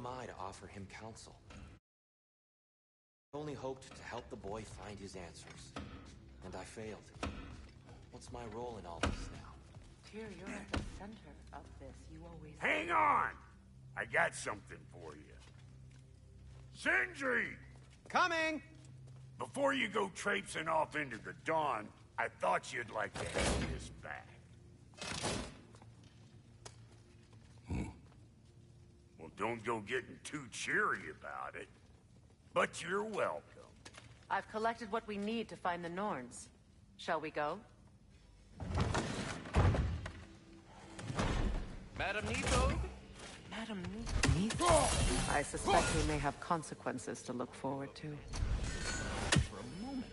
am I to offer him counsel? I only hoped to help the boy find his answers. And I failed. What's my role in all this now? Tyr, you're at the center of this. You always... Hang on! I got something for you. Sindri! Coming! Before you go traipsing off into the dawn, I thought you'd like to have this back. Well, don't go getting too cheery about it. But you're welcome. I've collected what we need to find the Norns. Shall we go? Madam Neathog? Madam Neathog? I suspect we may have consequences to look forward to. For a moment.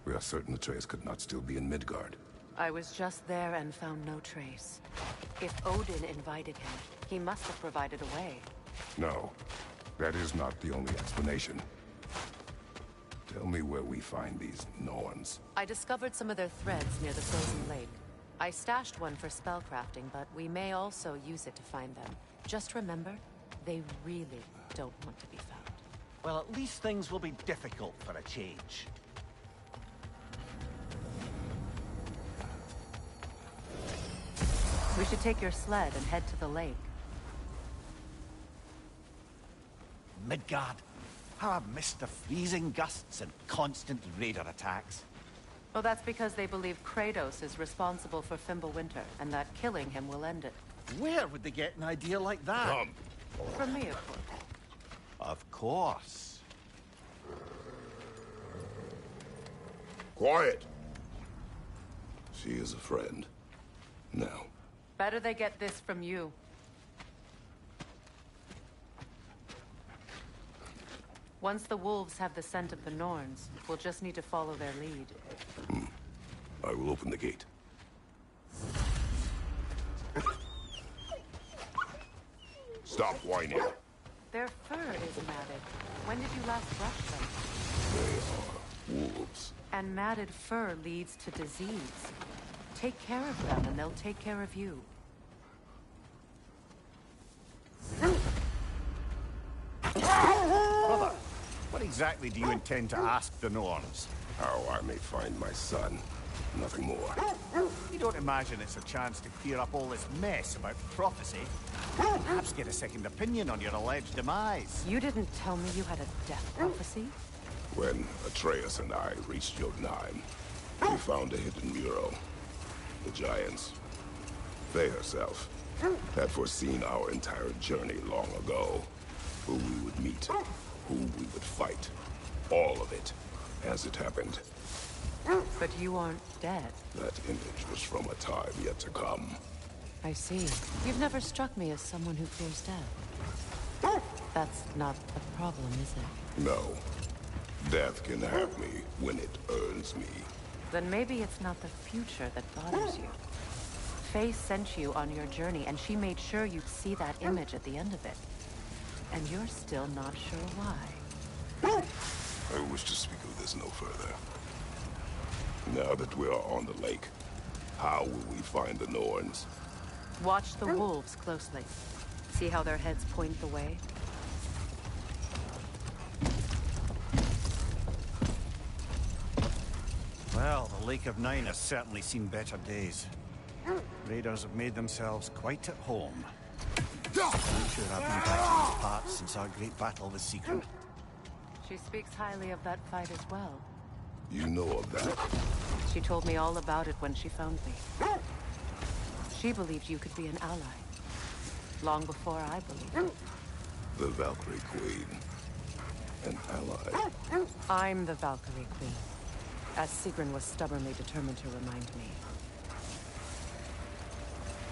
We are certain Atreus could not still be in Midgard. I was just there and found no trace. If Odin invited him, he must have provided a way. No, that is not the only explanation. Tell me where we find these Norns. I discovered some of their threads near the frozen lake. I stashed one for spellcrafting, but we may also use it to find them. Just remember, they really don't want to be found. Well, at least things will be difficult for a change. We should take your sled and head to the lake. Midgard. How I've missed the freezing gusts and constant raider attacks. Well, that's because they believe Kratos is responsible for Fimbulwinter, and that killing him will end it. Where would they get an idea like that? Come! From me, of course. Of course. Quiet! She is a friend. Now. Better they get this from you. Once the wolves have the scent of the Norns, we'll just need to follow their lead. I will open the gate. Stop whining. Their fur is matted. When did you last brush them? They are wolves. And matted fur leads to disease. Take care of them, and they'll take care of you. Brother, what exactly do you intend to ask the Norns? How I may find my son. Nothing more. You don't imagine it's a chance to clear up all this mess about prophecy? Perhaps get a second opinion on your alleged demise. You didn't tell me you had a death prophecy? When Atreus and I reached Jotunheim, we found a hidden mural. The Giants, Faye herself, had foreseen our entire journey long ago. Who we would meet, who we would fight. All of it, as it happened. But you aren't dead. That image was from a time yet to come. I see. You've never struck me as someone who fears death. That's not the problem, is it? No. Death can have me when it earns me. Then maybe it's not the future that bothers you. Faye sent you on your journey, and she made sure you'd see that image at the end of it. And you're still not sure why. I wish to speak of this no further. Now that we are on the lake, how will we find the Norns? Watch the wolves closely. See how their heads point the way? Well, the Lake of Nine has certainly seen better days. Raiders have made themselves quite at home. I'm sure I've been back to these parts since our great battle with Secret. She speaks highly of that fight as well. You know of that? She told me all about it when she found me. She believed you could be an ally. Long before I believed it. The Valkyrie Queen. An ally. I'm the Valkyrie Queen. As Sigrun was stubbornly determined to remind me.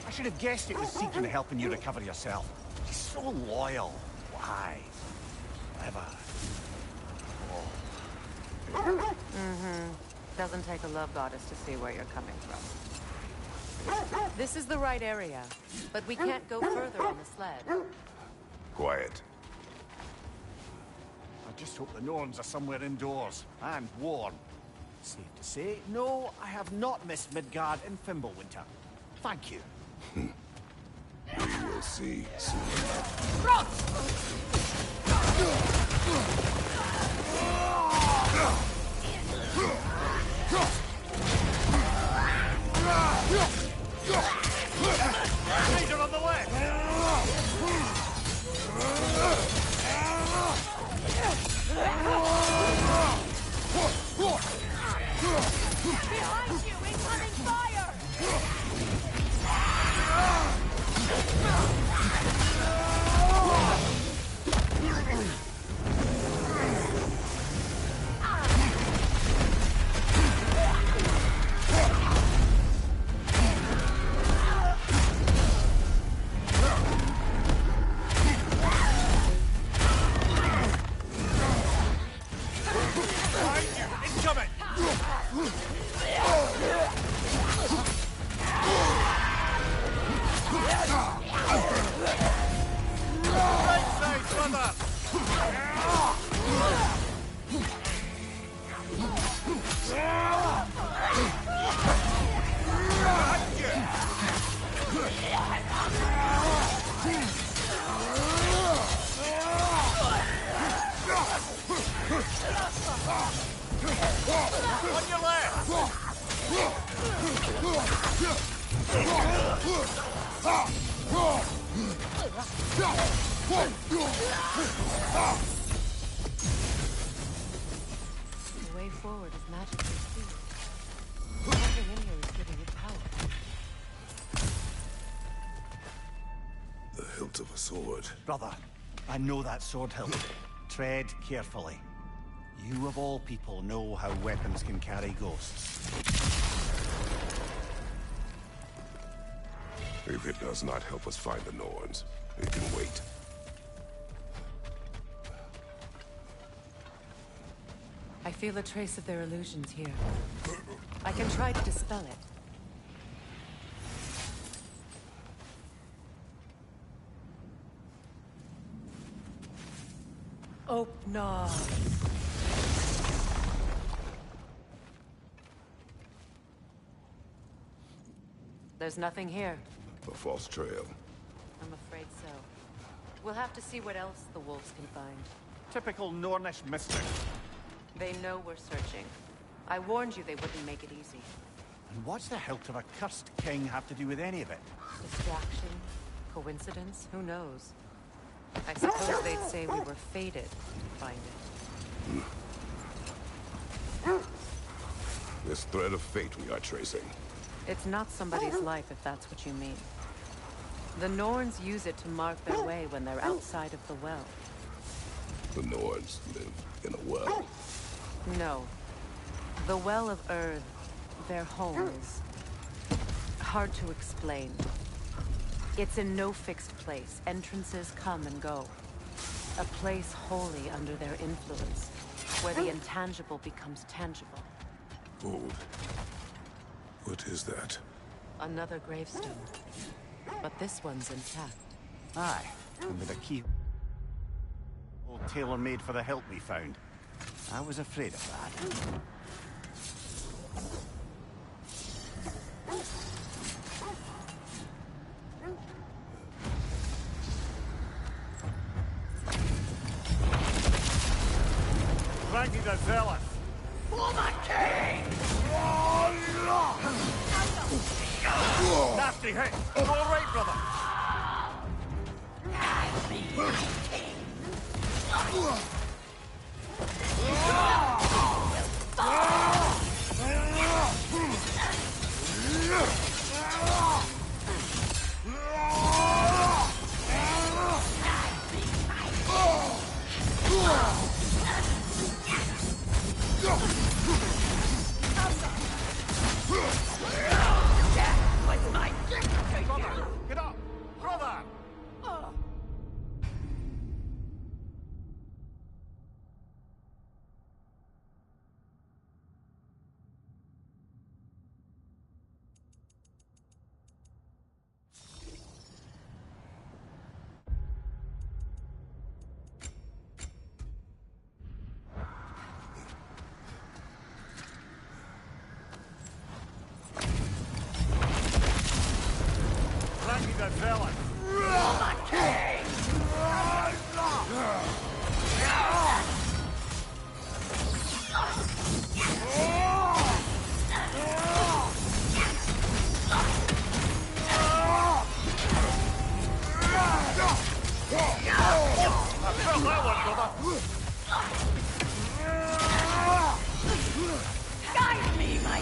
I should have guessed it was Sigrun helping you recover yourself. She's so loyal. Why? Clever. Oh. Doesn't take a love goddess to see where you're coming from. This is the right area, but we can't go further on the sled. Quiet. I just hope the Norns are somewhere indoors and warm. Safe to say, no, I have not missed Midgard in Fimbulwinter. Thank you. We will see soon. Danger on the way! Behind you! Incoming fire! Incoming! Right side, brother! On your left! The way forward is magically sealed. Something in here is giving it power. The hilt of a sword. Brother, I know that sword hilt. Tread carefully. You of all people know how weapons can carry ghosts. If it does not help us find the Norns, it can wait. I feel a trace of their illusions here. I can try to dispel it. Open. There's nothing here. A false trail. I'm afraid so. We'll have to see what else the wolves can find. Typical Nornish mystic. They know we're searching. I warned you they wouldn't make it easy. And what's the hilt of a cursed king have to do with any of it? Distraction? Coincidence? Who knows? I suppose they'd say we were fated to find it. This thread of fate we are tracing. It's not somebody's life, if that's what you mean. The Norns use it to mark their way when they're outside of the well. The Norns live in a well. No. The Well of Earth, their home, is hard to explain. It's in no fixed place. Entrances come and go. A place wholly under their influence, where the intangible becomes tangible. Gold. What is that? Another gravestone. But this one's intact. Aye, and with a key... all tailor-made for the hilt we found. I was afraid of that. Frankie the Zealous. For the king! Nasty hit. You all right, brother? the villain! For my king! Guide me, my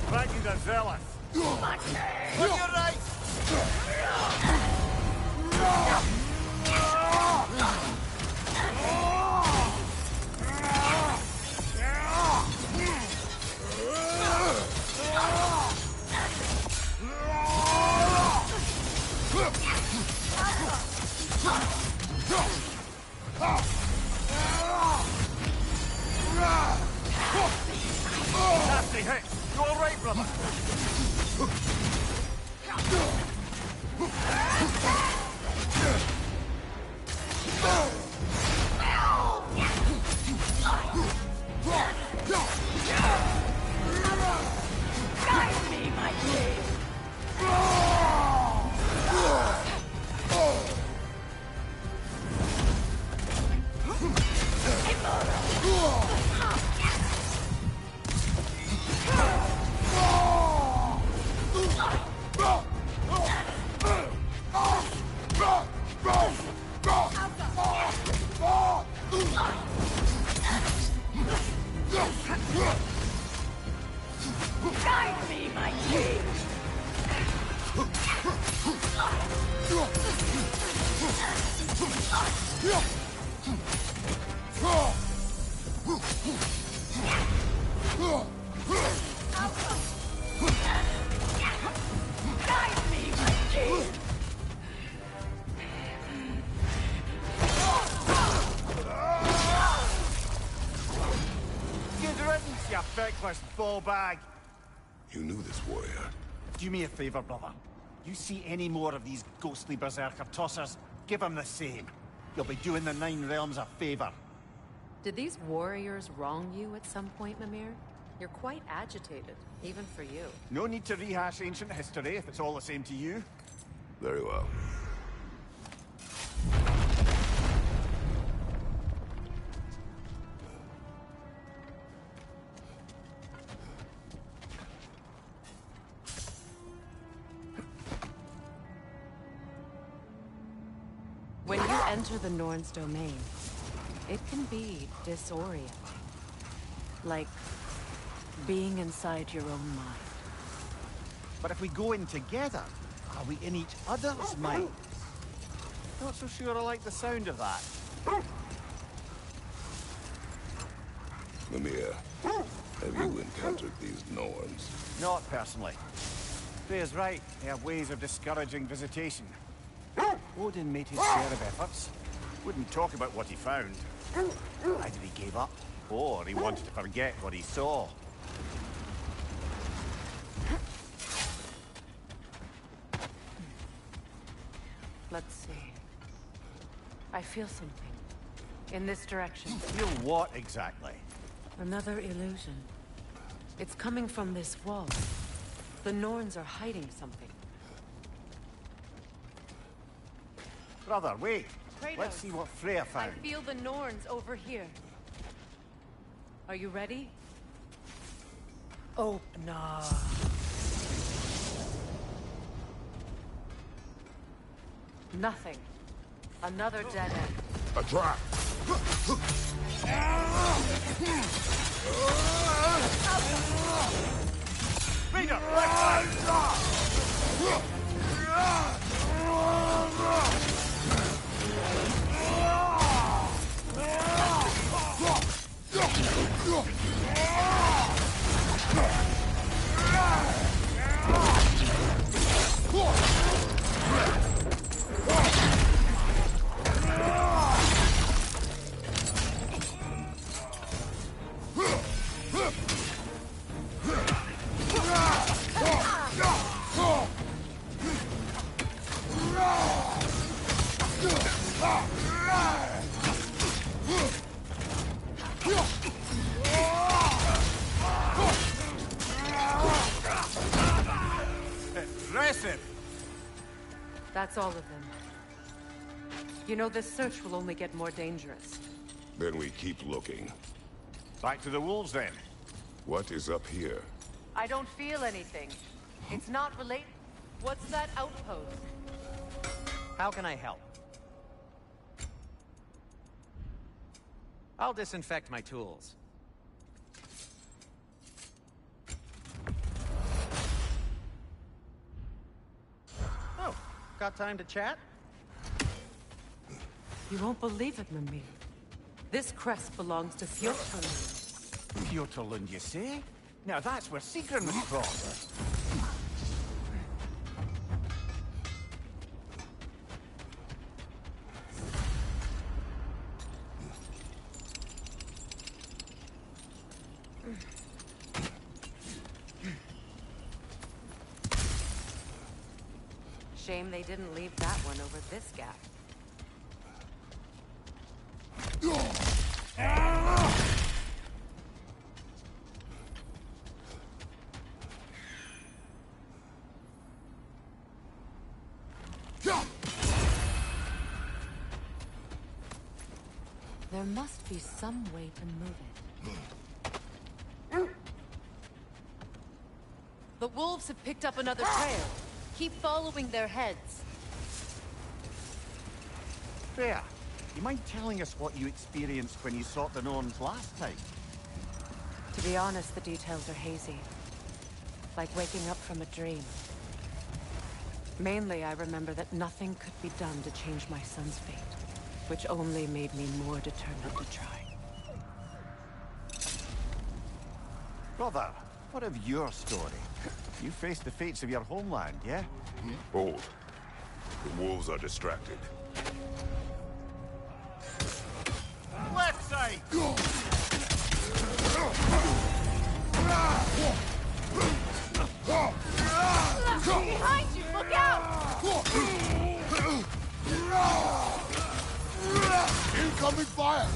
Dragging the zealous! On your right! Nasty hit! You all right, brother? Guide me, my king! Guide me, my king! Guide me, my king! Good riddance, you feckless ball bag! You knew this warrior. Do me a favor, brother. You see any more of these ghostly berserker tossers, give them the same. You'll be doing the Nine Realms a favor. Did these warriors wrong you at some point, Mimir? You're quite agitated, even for you. No need to rehash ancient history if it's all the same to you. Very well. When you enter the Norn's domain, it can be disorienting. Like being inside your own mind. But if we go in together, are we in each other's minds? Not so sure I like the sound of that. Mimir, have you encountered these Norns? Not personally. Freya's right. They have ways of discouraging visitation. Odin made his share of efforts. Wouldn't talk about what he found. Either he gave up, or he wanted to forget what he saw. Let's see. I feel something. In this direction. Feel what exactly? Another illusion. It's coming from this wall. The Norns are hiding something. Brother, wait. Kratos, Let's see what Freya I found. feel the Norns over here. Are you ready? Open up. Nothing. Another dead end. A trap! Raider, left side! Impressive! That's all of them. You know, this search will only get more dangerous. Then we keep looking. Back to the wolves, then. What is up here? I don't feel anything. It's not related. What's that outpost? How can I help? I'll disinfect my tools. Oh, got time to chat? You won't believe it, Mimir. This crest belongs to Fjordland. Fjordland, you say? Now that's where Sigrun was from. Shame they didn't leave that one over this gap. There must be some way to move it. The wolves have picked up another trail. Keep following their heads. Freya, you mind telling us what you experienced when you sought the Norns last time? To be honest, the details are hazy. Like waking up from a dream. Mainly, I remember that nothing could be done to change my son's fate, which only made me more determined to try. Brother, what of your story? You faced the fates of your homeland, yeah? Hold. The wolves are distracted. Left side! Behind you! Look out! Incoming fire!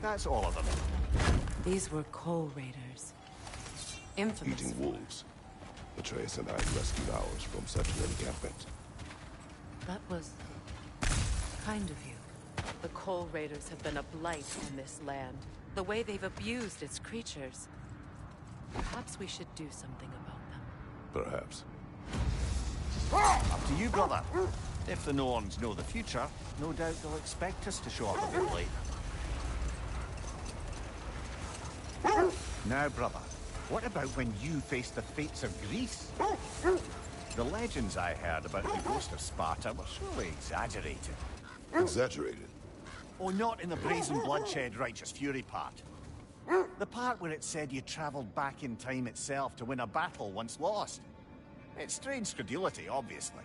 that's all of them. These were coal raiders. Infamous. Eating wolves. Atreus and I rescued ours from such an encampment. That was kind of you. The coal raiders have been a blight on this land. The way they've abused its creatures. Perhaps we should do something about them. Perhaps. Up to you, brother. If the Norns know the future, no doubt they'll expect us to show up a bit late. Now, brother, what about when you faced the fates of Greece? The legends I heard about the ghost of Sparta were surely exaggerated. Exaggerated? Oh, not in the brazen bloodshed righteous fury part. The part where it said you traveled back in time itself to win a battle once lost. It's strange credulity, obviously.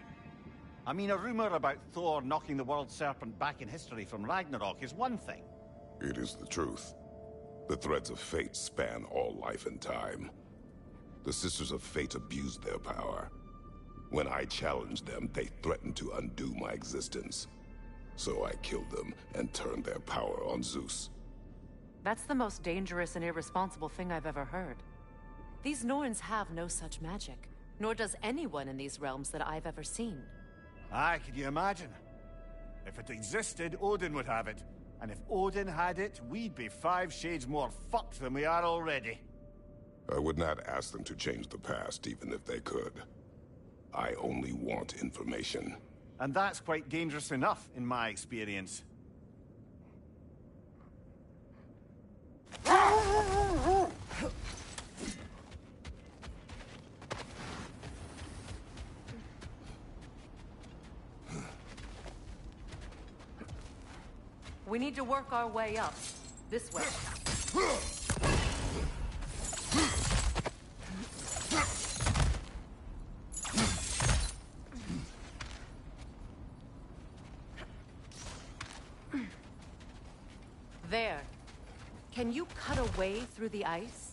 I mean, a rumor about Thor knocking the world serpent back in history from Ragnarok is one thing. It is the truth. The threads of fate span all life and time. The Sisters of Fate abused their power. When I challenged them, they threatened to undo my existence. So I killed them and turned their power on Zeus. That's the most dangerous and irresponsible thing I've ever heard. These Norns have no such magic, nor does anyone in these realms that I've ever seen. Aye, can you imagine? If it existed, Odin would have it. And if Odin had it, we'd be 5 shades more fucked than we are already. I would not ask them to change the past, even if they could. I only want information. And that's quite dangerous enough, in my experience. We need to work our way up. This way. There. Can you cut a way through the ice?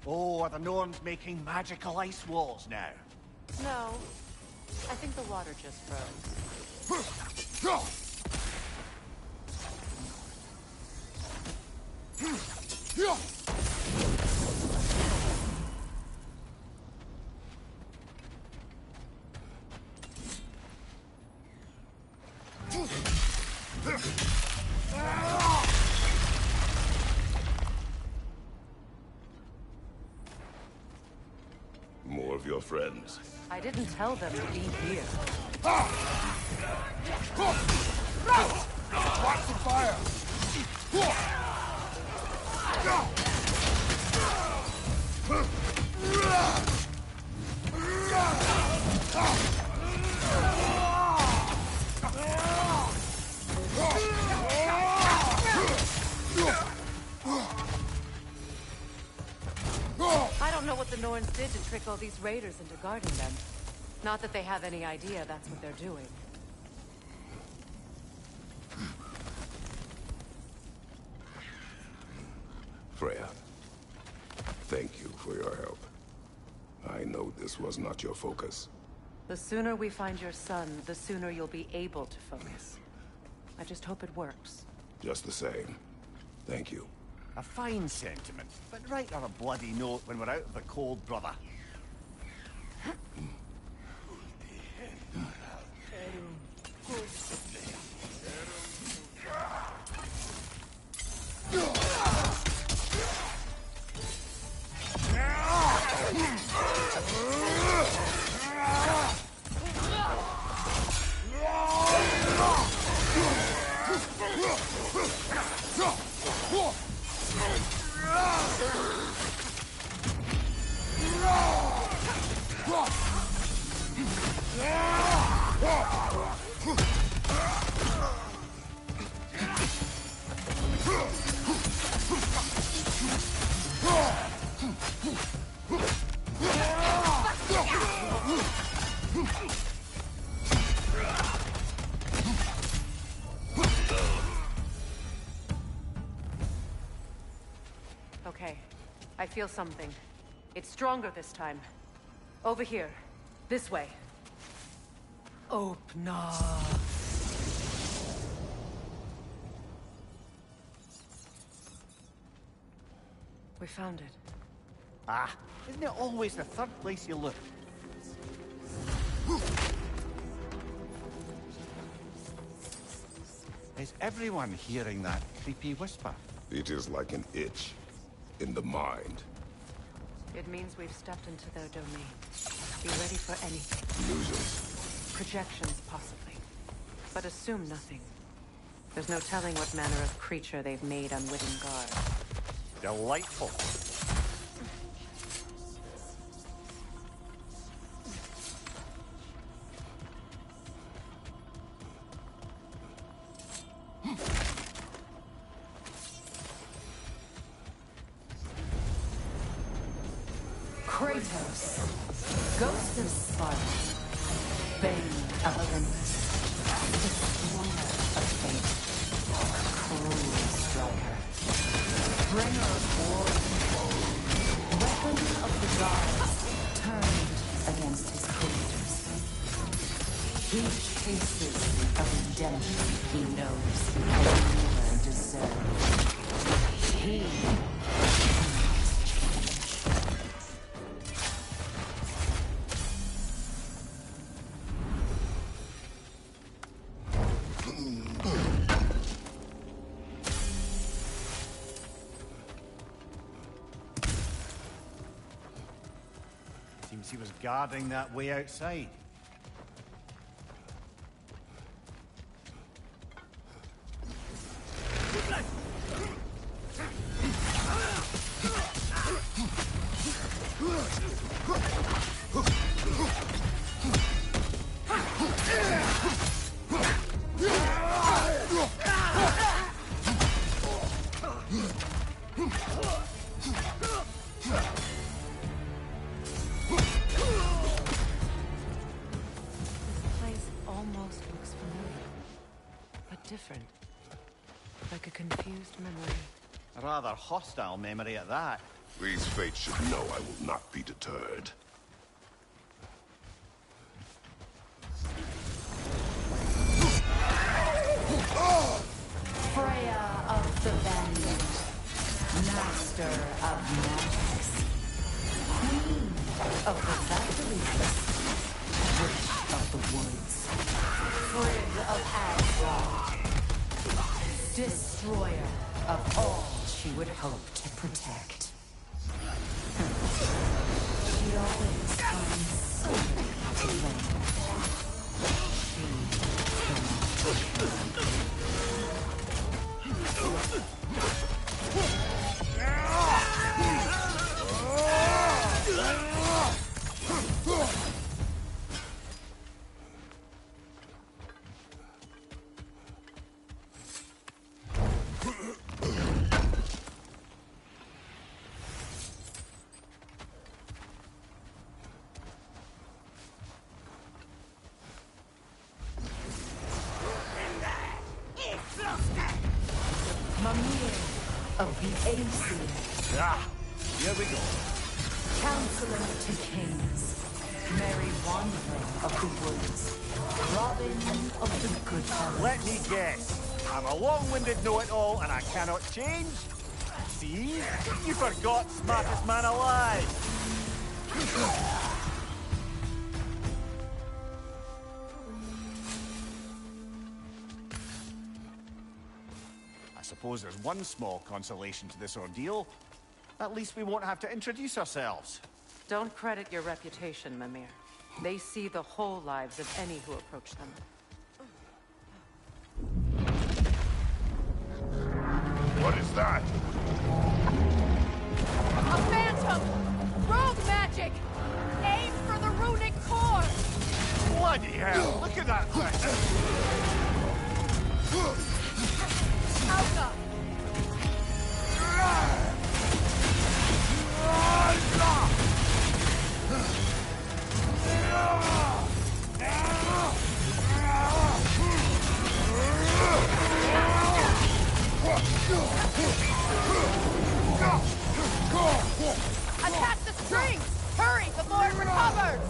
Oh, are the Norns making magical ice walls now? No. I think the water just froze. More of your friends. I didn't tell them to be here. Watch the fire! I don't know what the Norns did to trick all these raiders into guarding them. Not that they have any idea that's what they're doing. Freya, thank you for your help. I know this was not your focus. The sooner we find your son, the sooner you'll be able to focus. I just hope it works. Just the same, thank you. A fine sentiment, but write her a bloody note when we're out of the cold, brother. Okay. I feel something. It's stronger this time. Over here. This way. Opna. We found it. Ah, isn't it always the third place you look? Is everyone hearing that creepy whisper? It is like an itch in the mind. It means we've stepped into their domain. Be ready for anything. Illusions. Projections, possibly. But assume nothing. There's no telling what manner of creature they've made unwitting guard. Delightful. Kratos, Ghost of Sparta, Bane of Olympus, Destroyer of Fate, Cruel Striker, Bringer of War, Weapon of the Gods, turned against his creators. He chases a redemption he knows he can never deserve. He Seems he was guarding that way outside. Different. Like a confused memory. A rather hostile memory at that. These fates should know I will not be deterred. Freya of the Valiant, Master of Magics, Queen of the Valkyries, Witch of the Woods, Frigg of Asgard, Destroyer of all she would hope to protect. She always finds something to blame. Mimir of the Aesir. Ah, here we go. Counselor to Kings, Merry Wanderer of the Woods, Robin of the Good Fellows. Let me guess. I'm a long-winded know-it-all and I cannot change? See? You forgot smartest man alive. I suppose there's one small consolation to this ordeal. At least we won't have to introduce ourselves. Don't credit your reputation, Mimir. They see the whole lives of any who approach them. What is that? A phantom! Rogue magic! Aim for the runic core! Bloody hell! Look at that thing! Auga! Attack the strings! Hurry before it recovers!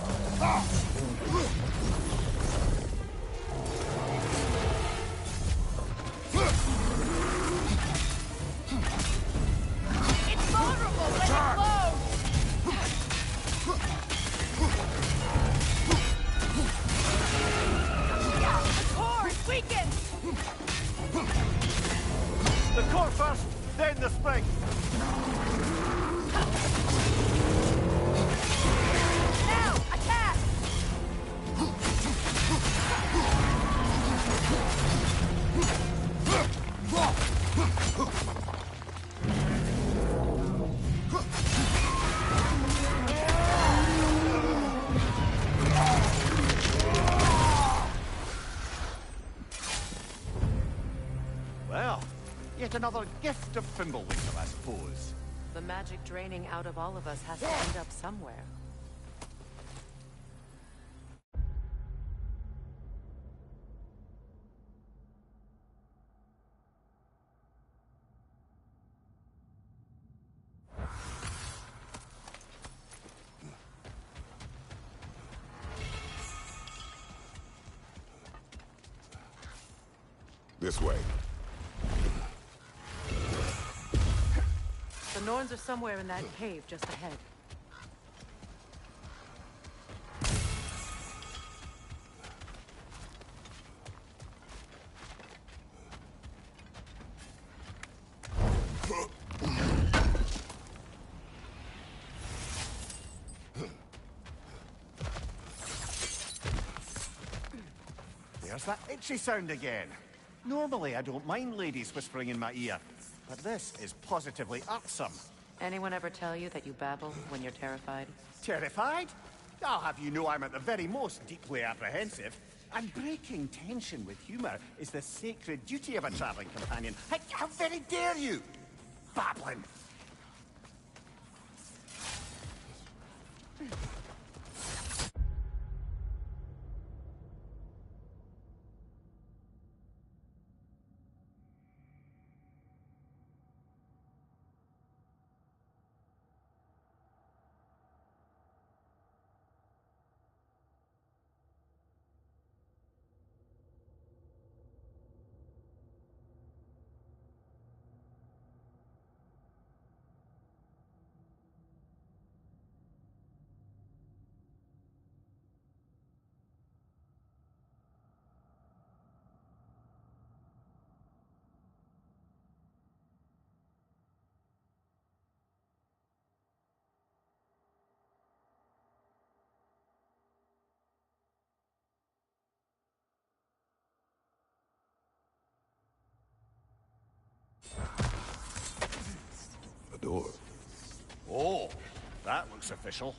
It's vulnerable! The core first, then the spring. Now, attack! Well, yet another gift of Fimbulwinkel, I suppose. The magic draining out of all of us has to end up somewhere. This way. The Norns are somewhere in that cave just ahead. There's that itchy sound again. Normally, I don't mind ladies whispering in my ear, but this is positively irksome. Anyone ever tell you that you babble when you're terrified? Terrified? I'll have you know I'm at the very most deeply apprehensive. And breaking tension with humor is the sacred duty of a traveling companion. How very dare you! Babbling! A door. Oh, that looks official.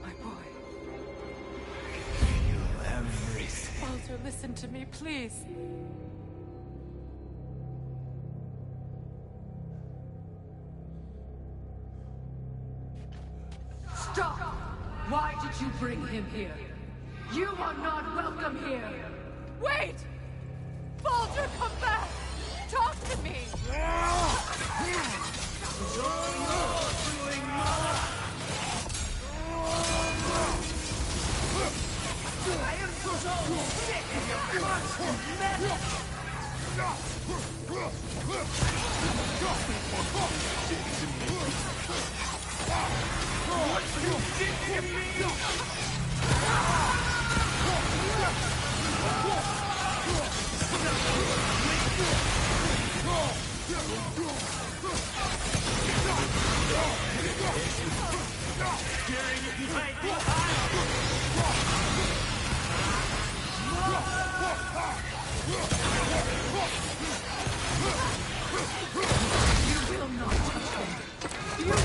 My boy. You everything. Walter, listen to me, please. Stop! Why did you bring him here? You are not welcome here! Wait! Walter, come back! Talk to me! I am so sick of your constant menace! What you did to me! You will not touch him! You will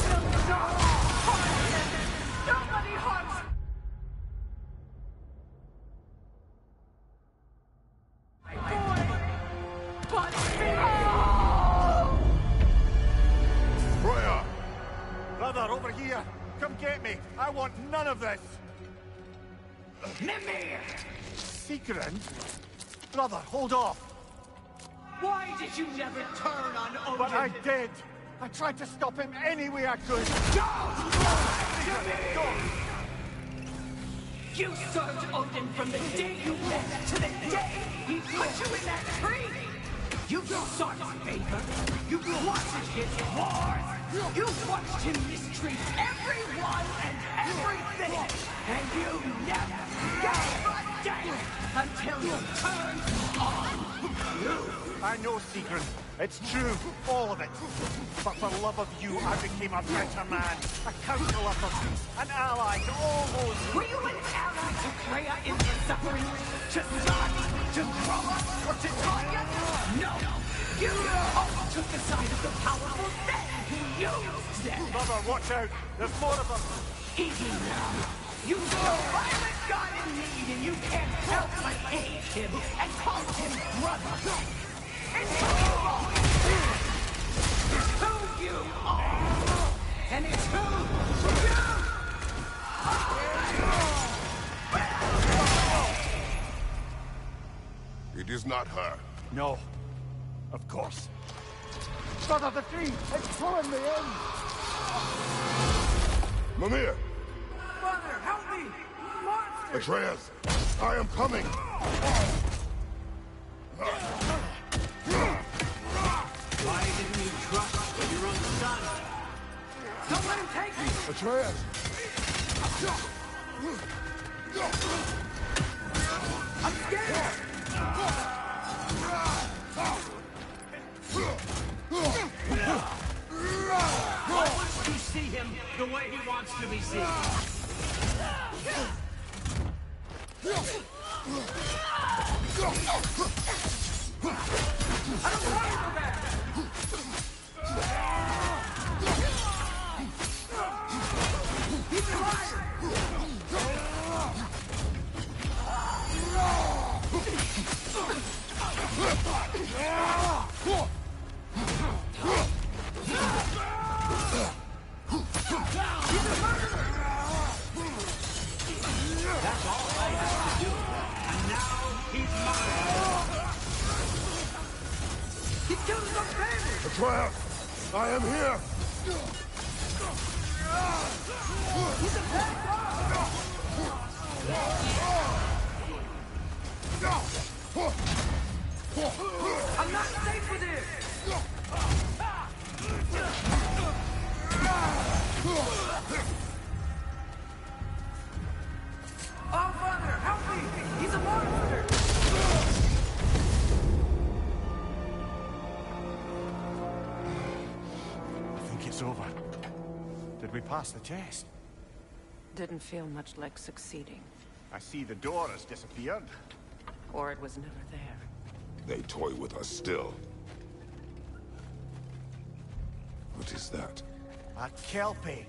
not harm him! Nobody harms him! Brother, over here! Come get me! I want none of this! Mimir! Secret? Brother, hold off! Why did you never turn on Odin? But I did! I tried to stop him any way I could! You served Odin from the day you left to the day he put you in that tree! You sought his favor! You wanted his wars! You've watched him mistreat everyone and everything, and you never gave a damn until you turned on you. I know, Seagrin. It's true, all of it. But for love of you, I became a better man, a counselor for peace, an ally to all those... Were you an ally to Freya in her suffering? To Zod? To Roma? Or to Tanya? No! You all took the side of the powerful, then you used them! Brother, watch out! There's more of them! Easy now! You saw a violent god in need, and you can't help but hate him and call him brother! It's who you are! It's who you are! And it's who you are! It is not her. No. Of course. Brother, the tree! It's pulling me in! Mimir! Mother, help me! Monster! Atreus! I am coming! Why didn't you trust your own son? Don't let him take me! Atreus! I'm scared! Why won't you see him the way he wants to be seen? I don't want to go back! He's a liar! That's all I have to do. And now he's mine. He killed his own family! Atreus! I am here! He's a bad dog! I'm not safe with him! Oh, Father, help me! He's a monster! I think it's over. Did we pass the test? Didn't feel much like succeeding. I see the door has disappeared. Or it was never there. They toy with us still. What is that? A Kelpie.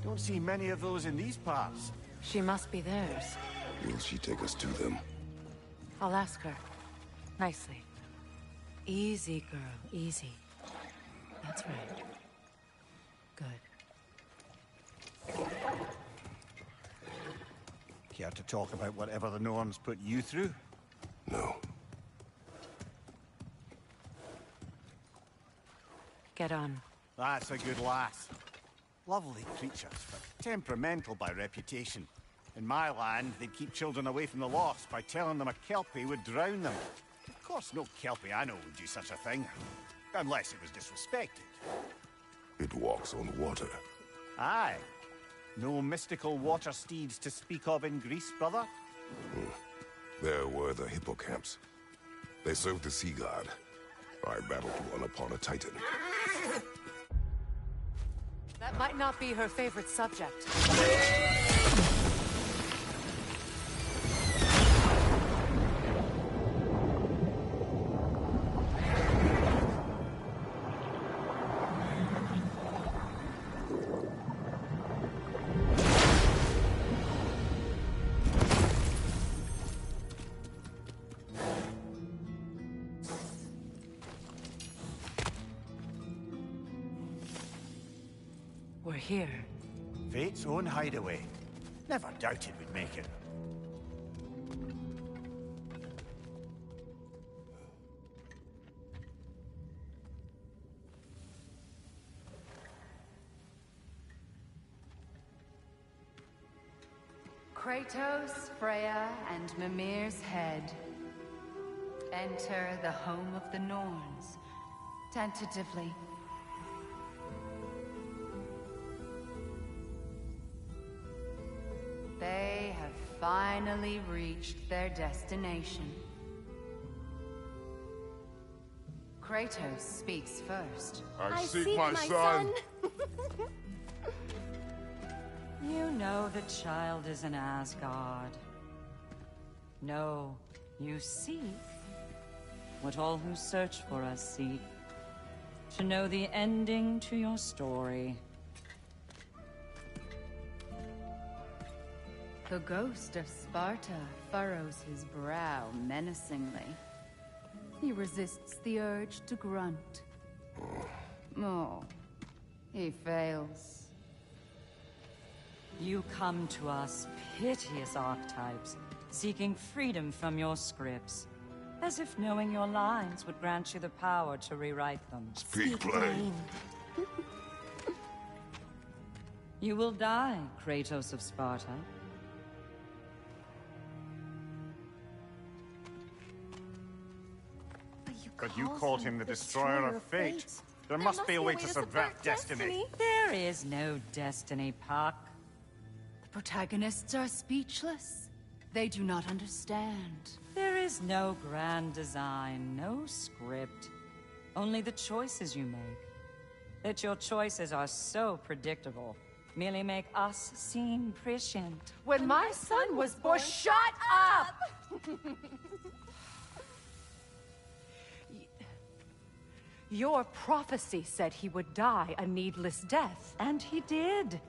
Don't see many of those in these parts. She must be theirs. Will she take us to them? I'll ask her. Nicely. Easy, girl. Easy. That's right. Good. Care to talk about whatever the Norns put you through? No. Get on. That's a good lass. Lovely creatures, but temperamental by reputation. In my land, they'd keep children away from the lost by telling them a Kelpie would drown them. Of course, no Kelpie I know would do such a thing. Unless it was disrespected. It walks on water. Aye. No mystical water steeds to speak of in Greece, brother? There were the hippocamps. They served the sea god. I battled one upon a titan. That might not be her favorite subject. We're here. Fate's own hideaway. Never doubted we'd make it. Kratos, Freya, and Mimir's head. Enter the home of the Norns. Tentatively. finally reached their destination. Kratos speaks first. I seek my son. You know the child is in Asgard. No, you seek what all who search for us seek. To know the ending to your story. The ghost of Sparta furrows his brow menacingly. He resists the urge to grunt. Oh, he fails. You come to us, piteous archetypes, seeking freedom from your scripts. As if knowing your lines would grant you the power to rewrite them. Speak plain. You will die, Kratos of Sparta. But you called him the Destroyer of Fate. There must be a way to subvert destiny. There is no destiny, Puck. The protagonists are speechless. They do not understand. There is no grand design, no script. Only the choices you make. That your choices are so predictable, merely make us seem prescient. When my son was born, shut up! Your prophecy said he would die a needless death. And he did.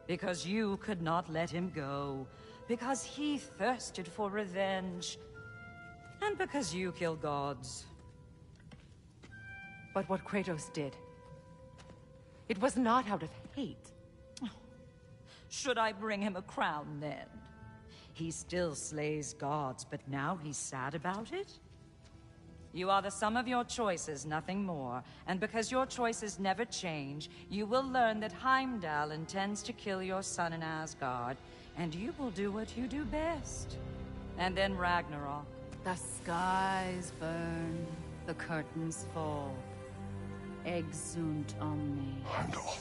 Because you could not let him go. Because he thirsted for revenge. And because you kill gods. But what Kratos did, it was not out of hate. Should I bring him a crown then? He still slays gods, but now he's sad about it? You are the sum of your choices, nothing more. And because your choices never change, you will learn that Heimdall intends to kill your son in Asgard, and you will do what you do best. And then Ragnarok. The skies burn, the curtains fall. Exunt omnes. Heimdall.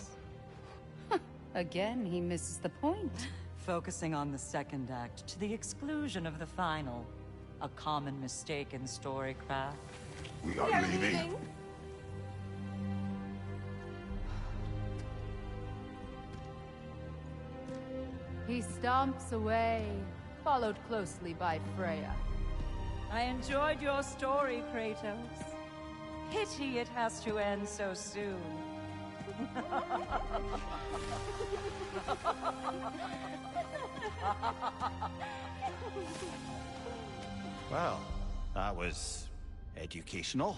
Again, he misses the point. Focusing on the second act to the exclusion of the final. A common mistake in storycraft. We are leaving. He stomps away, followed closely by Freya. I enjoyed your story, Kratos. Pity it has to end so soon. Well, that was educational.